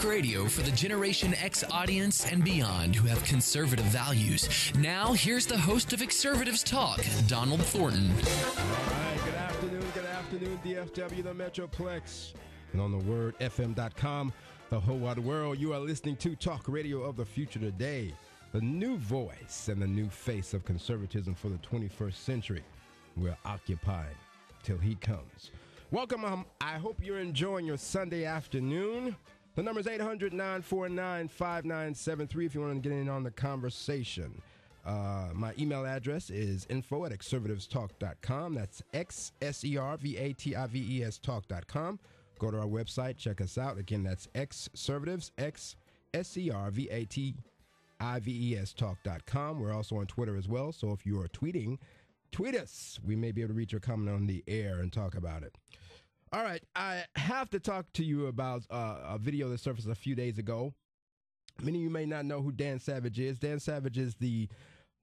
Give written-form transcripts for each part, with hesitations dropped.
Talk radio for the Generation X audience and beyond who have conservative values. Now, here's the host of Conservatives Talk, Donald Thornton. All right, good afternoon, DFW, the Metroplex, and on the word FM.com, the whole wide world. You are listening to Talk Radio of the Future Today, the new voice and the new face of conservatism for the 21st century. We're occupying till he comes. Welcome. I hope you're enjoying your Sunday afternoon. The number is 800-949-5973 if you want to get in on the conversation. My email address is info@conservativestalk.com. That's XSERVATIVES talk.com. Go to our website, check us out. Again, that's Xservatives, XSERVATIVES talk.com. We're also on Twitter as well, so if you are tweeting, tweet us. We may be able to read your comment on the air and talk about it. All right, I have to talk to you about a video that surfaced a few days ago. Many of you may not know who Dan Savage is. Dan Savage is the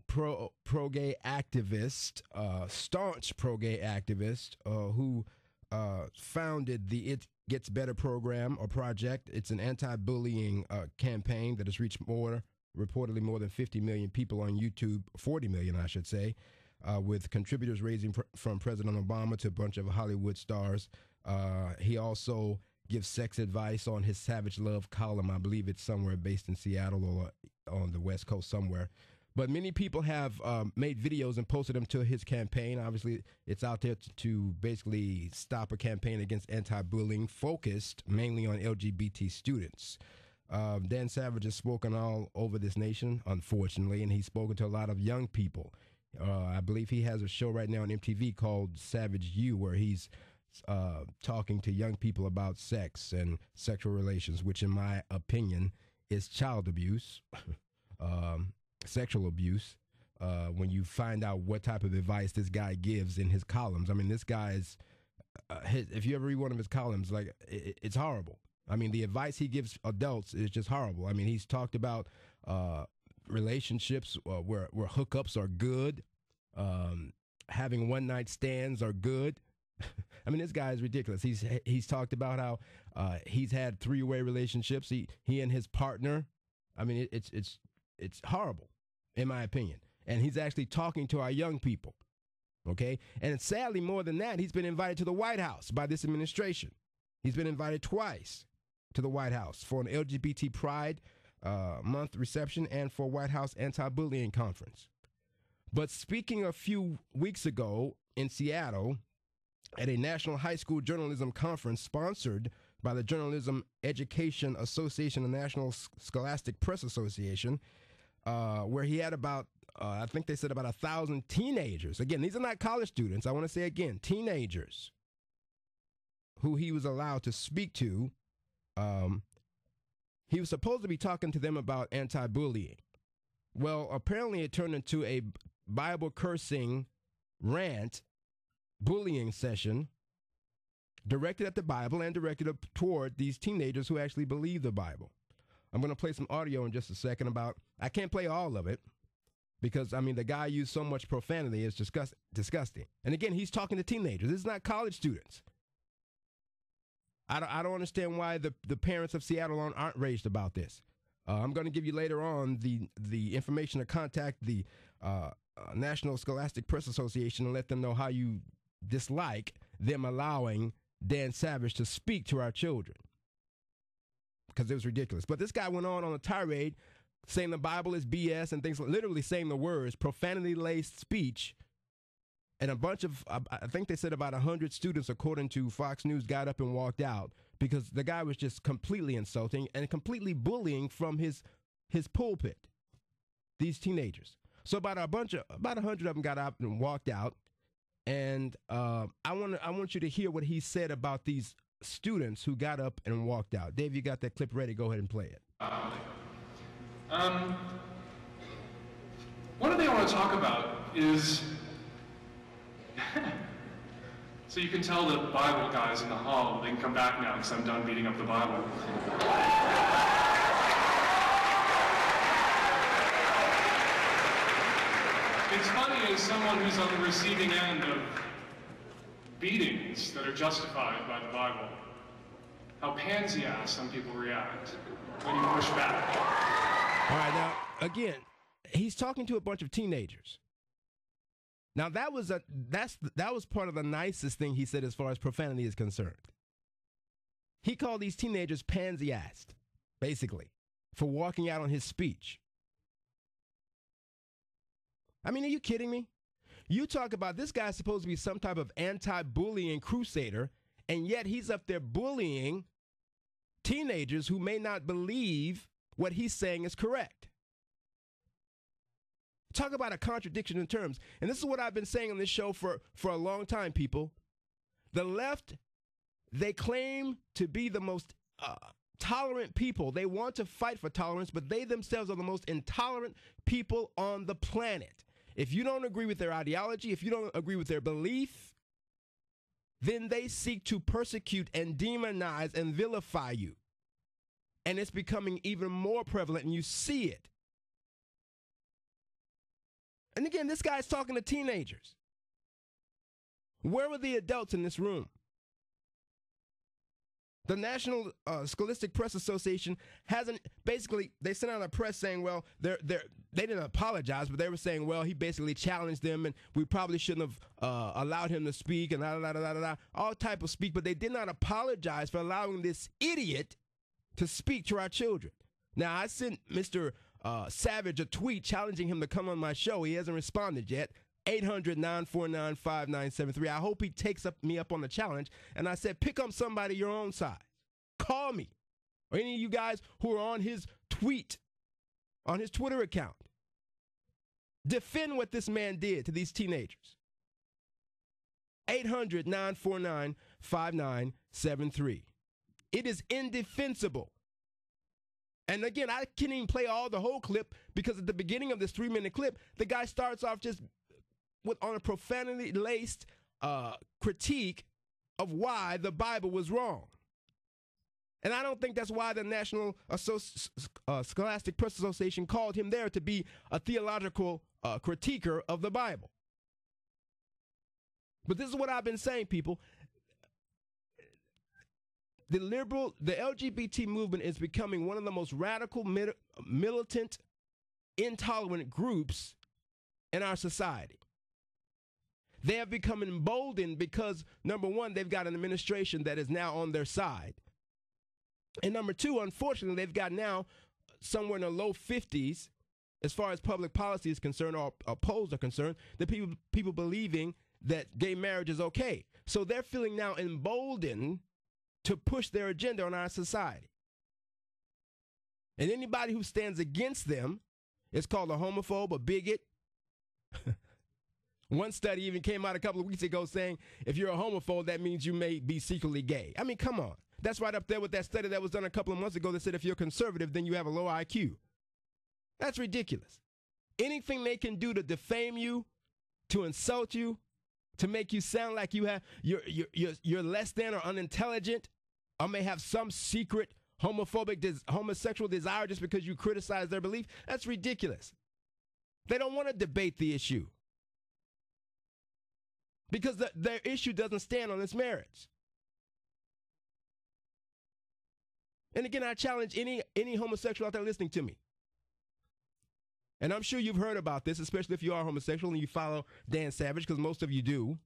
pro-gay activist, staunch pro-gay activist who founded the It Gets Better program or project. It's an anti-bullying campaign that has reached reportedly more than 50 million people on YouTube, 40 million, I should say, with contributors ranging from President Obama to a bunch of Hollywood stars. He also gives sex advice on his Savage Love column. I believe it's somewhere based in Seattle or on the West Coast somewhere. But many people have made videos and posted them to his campaign. Obviously, it's out there to basically stop a campaign against anti-bullying focused mainly on LGBT students. Dan Savage has spoken all over this nation, unfortunately, and he's spoken to a lot of young people. I believe he has a show right now on MTV called Savage U, where he's talking to young people about sex and sexual relations, which in my opinion is child abuse, sexual abuse, when you find out what type of advice this guy gives in his columns. I mean, this guy is, if you ever read one of his columns, like it's horrible. I mean, the advice he gives adults is just horrible. I mean, he's talked about relationships where hookups are good, having one-night stands are good. I mean, this guy is ridiculous. He's talked about how he's had three-way relationships. He and his partner. I mean, it's horrible, in my opinion. And he's actually talking to our young people. Okay, and sadly, more than that, he's been invited to the White House by this administration. He's been invited twice to the White House for an LGBT Pride Month reception and for White House anti-bullying conference. But speaking a few weeks ago in Seattle, at a National High School Journalism Conference sponsored by the Journalism Education Association and National Scholastic Press Association, where he had about, I think they said about 1,000 teenagers. Again, these are not college students. I want to say again, teenagers who he was allowed to speak to. He was supposed to be talking to them about anti-bullying. Well, apparently it turned into a Bible cursing rant bullying session directed at the Bible and directed up toward these teenagers who actually believe the Bible. I'm going to play some audio in just a second about, I can't play all of it because, I mean, the guy used so much profanity, it's disgusting. And again, he's talking to teenagers. This is not college students. I don't understand why the parents of Seattle aren't raised about this. I'm going to give you later on the information to contact the National Scholastic Press Association and let them know how you dislike them allowing Dan Savage to speak to our children, because it was ridiculous. But this guy went on a tirade saying the Bible is BS and things, literally saying the words, profanity-laced speech. And a bunch of, I think they said about 100 students, according to Fox News, got up and walked out because the guy was just completely insulting and completely bullying from his pulpit, these teenagers. So about 100 of them got up and walked out. And I want you to hear what he said about these students who got up and walked out. Dave, you got that clip ready? Go ahead and play it. One thing I want to talk about is, so you can tell the Bible guys in the hall, they can come back now because I'm done beating up the Bible. It's funny, as someone who's on the receiving end of beatings that are justified by the Bible, how pansy-ass some people react when you push back. All right, now, again, he's talking to a bunch of teenagers. Now, that was part of the nicest thing he said as far as profanity is concerned. He called these teenagers pansy-assed, basically, for walking out on his speech. I mean, are you kidding me? You talk about this guy's supposed to be some type of anti-bullying crusader, and yet he's up there bullying teenagers who may not believe what he's saying is correct. Talk about a contradiction in terms. And this is what I've been saying on this show for a long time, people. The left, they claim to be the most tolerant people. They want to fight for tolerance, but they themselves are the most intolerant people on the planet. If you don't agree with their ideology, if you don't agree with their belief, then they seek to persecute and demonize and vilify you. And it's becoming even more prevalent, and you see it. And again, this guy's talking to teenagers. Where were the adults in this room? The National Scholastic Press Association hasn't, basically, they sent out a press saying, well, they didn't apologize, but they were saying, well, he basically challenged them, and we probably shouldn't have allowed him to speak, and all type of speak, but they did not apologize for allowing this idiot to speak to our children. Now, I sent Mr. Savage a tweet challenging him to come on my show. He hasn't responded yet. 800-949-5973. I hope he takes me up on the challenge. And I said, pick up somebody your own size. Call me. Or any of you guys who are on his tweet, on his Twitter account. Defend what this man did to these teenagers. 800-949-5973. It is indefensible. And again, I can't even play all the whole clip because at the beginning of this 3-minute clip, the guy starts off just on a profanity-laced critique of why the Bible was wrong. And I don't think that's why the National Scholastic Press Association called him there, to be a theological critiquer of the Bible. But this is what I've been saying, people. The LGBT movement is becoming one of the most radical, militant, intolerant groups in our society. They have become emboldened because, number one, they've got an administration that is now on their side. And number two, unfortunately, they've got now somewhere in the low 50s, as far as public policy is concerned, or polls are concerned, the people believing that gay marriage is okay. So they're feeling now emboldened to push their agenda on our society. And anybody who stands against them is called a homophobe, a bigot. One study even came out a couple of weeks ago saying if you're a homophobe, that means you may be secretly gay. I mean, come on. That's right up there with that study that was done a couple of months ago that said if you're conservative, then you have a low IQ. That's ridiculous. Anything they can do to defame you, to insult you, to make you sound like you're less than or unintelligent, or may have some secret homosexual desire just because you criticize their belief, that's ridiculous. They don't want to debate the issue because their issue doesn't stand on its merits. And again, I challenge any homosexual out there listening to me. And I'm sure you've heard about this, especially if you are homosexual and you follow Dan Savage, because most of you do.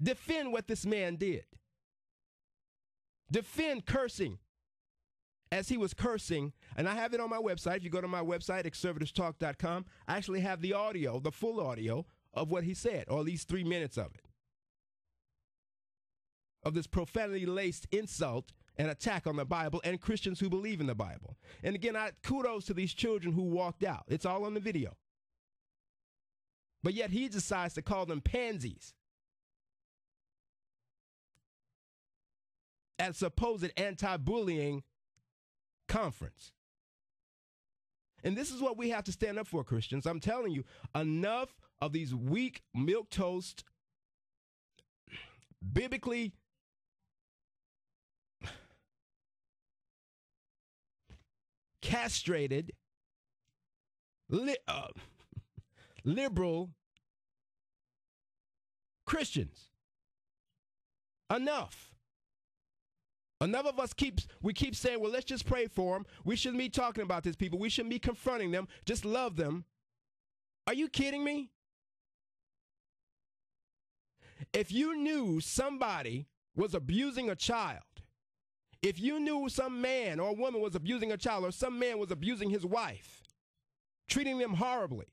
Defend what this man did. Defend cursing as he was cursing. And I have it on my website. If you go to my website, exservativestalk.com, I actually have the audio, the full audio of what he said, or at least 3 minutes of it, of this profanity-laced insult and attack on the Bible and Christians who believe in the Bible. And again, kudos to these children who walked out. It's all on the video. But yet he decides to call them pansies at a supposed anti-bullying conference. And this is what we have to stand up for, Christians. I'm telling you, enough of these weak, milquetoast, biblically castrated, liberal Christians. Enough. Enough of us keep saying, well, let's just pray for them. We shouldn't be talking about these people. We shouldn't be confronting them. Just love them. Are you kidding me? If you knew somebody was abusing a child, if you knew some man or woman was abusing a child, or some man was abusing his wife, treating them horribly,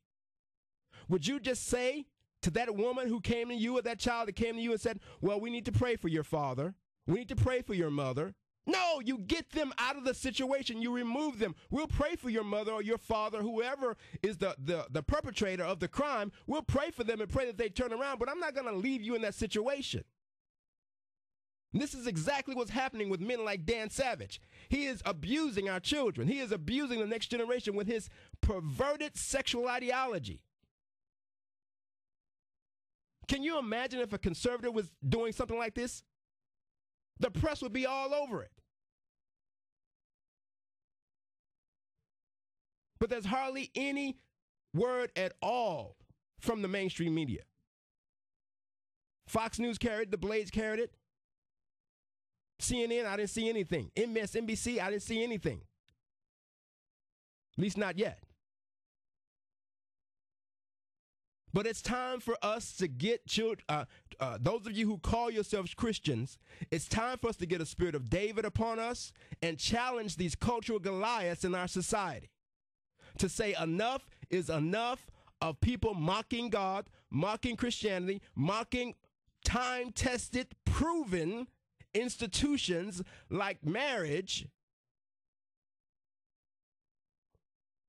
would you just say to that woman who came to you, or that child that came to you and said, well, we need to pray for your father, we need to pray for your mother? No, you get them out of the situation. You remove them. We'll pray for your mother or your father, whoever is the perpetrator of the crime. We'll pray for them and pray that they turn around, but I'm not going to leave you in that situation. And this is exactly what's happening with men like Dan Savage. He is abusing our children. He is abusing the next generation with his perverted sexual ideology. Can you imagine if a conservative was doing something like this? The press would be all over it. But there's hardly any word at all from the mainstream media. Fox News carried it, the Blades carried it. CNN, I didn't see anything. MSNBC, I didn't see anything. At least not yet. But it's time for us to get children, those of you who call yourselves Christians, it's time for us to get a spirit of David upon us and challenge these cultural Goliaths in our society. To say enough is enough of people mocking God, mocking Christianity, mocking time-tested, proven institutions like marriage,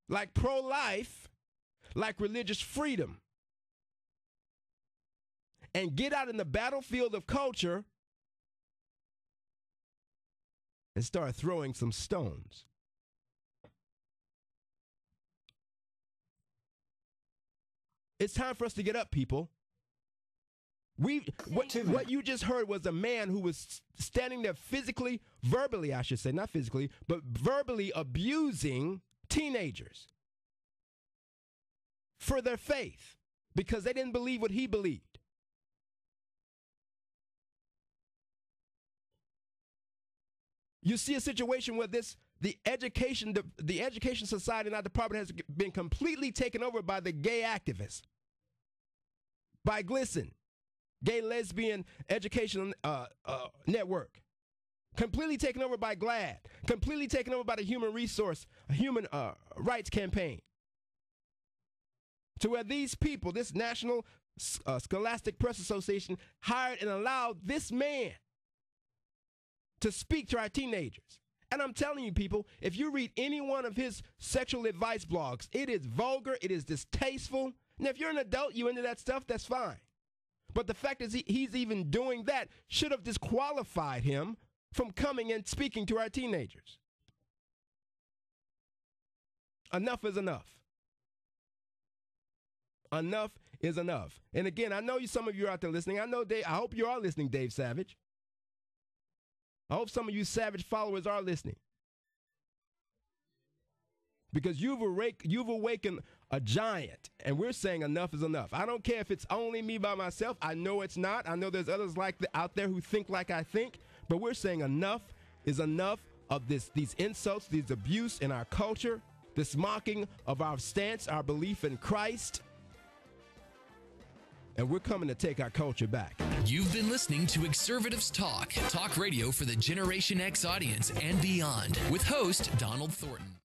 like pro-life, like religious freedom. And get out in the battlefield of culture and start throwing some stones. It's time for us to get up, people. What you just heard was a man who was standing there physically, verbally, I should say, not physically, but verbally abusing teenagers for their faith because they didn't believe what he believed. You see a situation where the education society in our department has been completely taken over by the gay activists, by GLSEN, Gay Lesbian Education Network, completely taken over by GLAAD, completely taken over by the Human Rights Campaign, to where these people, this National Scholastic Press Association, hired and allowed this man to speak to our teenagers. And I'm telling you, people, if you read any one of his sexual advice blogs, it is vulgar, it is distasteful. Now, if you're an adult, you into that stuff, that's fine. But the fact is he's even doing that should have disqualified him from coming and speaking to our teenagers. Enough is enough. Enough is enough. And again, I know some of you are out there listening. I hope you are listening, Dave Savage. I hope some of you Savage followers are listening. Because you've awakened a giant, and we're saying enough is enough. I don't care if it's only me by myself. I know it's not. I know there's others out there who think like I think, but we're saying enough is enough of these insults, these abuse in our culture, this mocking of our stance, our belief in Christ. And we're coming to take our culture back. You've been listening to Exservatives Talk radio for the Generation X audience and beyond, with host Donald Thornton.